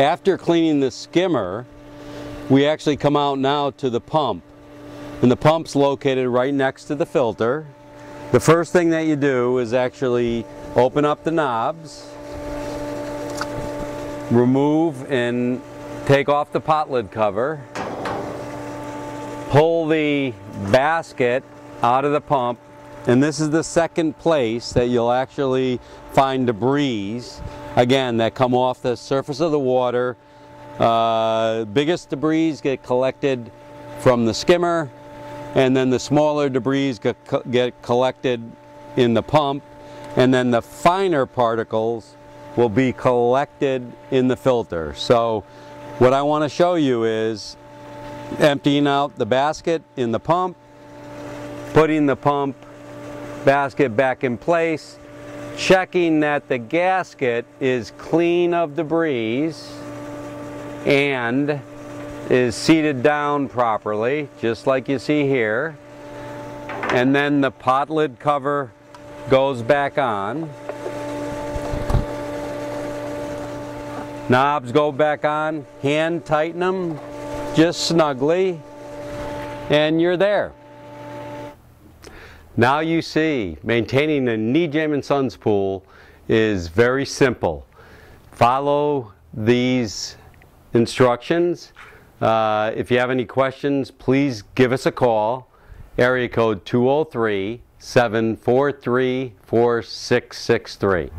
After cleaning the skimmer, we actually come out now to the pump. And the pump's located right next to the filter. The first thing that you do is actually open up the knobs, remove and take off the pot lid cover, pull the basket out of the pump, and this is the second place that you'll actually find debris, again, that come off the surface of the water. Biggest debris get collected from the skimmer, and then the smaller debris get collected in the pump, and then the finer particles will be collected in the filter. So what I want to show you is emptying out the basket in the pump, putting the pump basket back in place, checking that the gasket is clean of debris and is seated down properly, just like you see here. And then the pot lid cover goes back on. Knobs go back on, hand tighten them just snugly, and you're there. Now you see, maintaining a NEJAME & Sons pool is very simple. Follow these instructions. If you have any questions, please give us a call. Area code 203-743-4663.